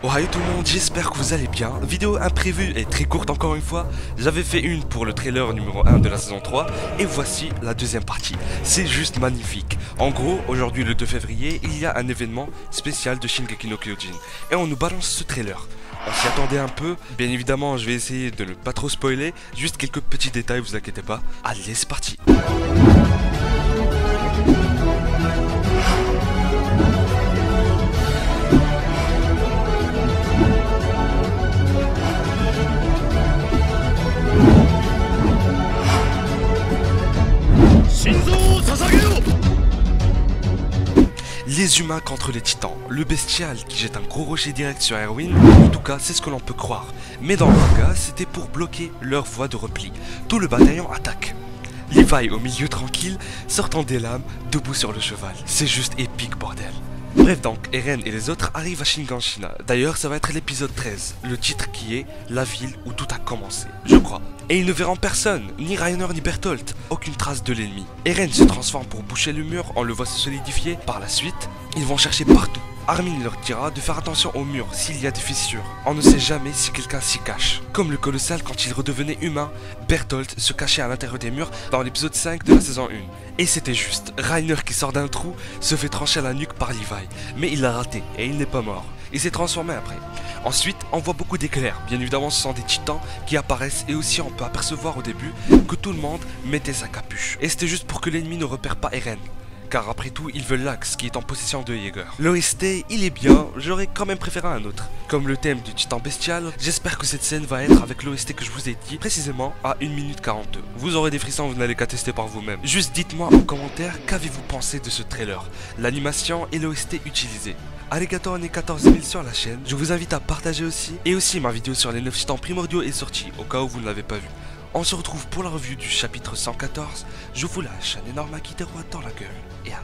Ohio tout le monde, j'espère que vous allez bien. Vidéo imprévue et très courte encore une fois. J'avais fait une pour le trailer numéro 1 de la saison 3 et voici la deuxième partie. C'est juste magnifique. En gros, aujourd'hui le 2 février, il y a un événement spécial de Shingeki no Kyojin et on nous balance ce trailer. On s'y attendait un peu, bien évidemment je vais essayer de ne pas trop spoiler, juste quelques petits détails, vous inquiétez pas. Allez, c'est parti. Les humains contre les titans, le bestial qui jette un gros rocher direct sur Erwin, en tout cas c'est ce que l'on peut croire. Mais dans le manga, c'était pour bloquer leur voie de repli. Tout le bataillon attaque. Levi au milieu tranquille, sortant des lames, debout sur le cheval. C'est juste épique bordel. Bref donc, Eren et les autres arrivent à Shiganshina. D'ailleurs ça va être l'épisode 13, le titre qui est la ville où tout a commencé, je crois. Et ils ne verront personne, ni Reiner ni Bertholdt, aucune trace de l'ennemi. Eren se transforme pour boucher le mur, on le voit se solidifier. Par la suite, ils vont chercher partout. Armin leur dira de faire attention au mur s'il y a des fissures. On ne sait jamais si quelqu'un s'y cache. Comme le colossal quand il redevenait humain, Bertholdt se cachait à l'intérieur des murs dans l'épisode 5 de la saison 1. Et c'était juste, Reiner qui sort d'un trou se fait trancher la nuque par Levi. Mais il l'a raté et il n'est pas mort. Il s'est transformé après. Ensuite, on voit beaucoup d'éclairs. Bien évidemment, ce sont des titans qui apparaissent et aussi on peut apercevoir au début que tout le monde mettait sa capuche. Et c'était juste pour que l'ennemi ne repère pas Eren. Car après tout, ils veulent l'Axe qui est en possession de Jäger. L'OST, il est bien, j'aurais quand même préféré un autre. Comme le thème du titan bestial, j'espère que cette scène va être avec l'OST que je vous ai dit, précisément à 1 minute 42. Vous aurez des frissons, vous n'allez qu'à tester par vous-même. Juste dites-moi en commentaire qu'avez-vous pensé de ce trailer, l'animation et l'OST utilisés. Arigato, on est 14 000 sur la chaîne, je vous invite à partager aussi. Et aussi ma vidéo sur les 9 titans primordiaux est sortie, au cas où vous ne l'avez pas vu. On se retrouve pour la revue du chapitre 114. Je vous lâche un énorme acquis des rois dans la gueule. Et à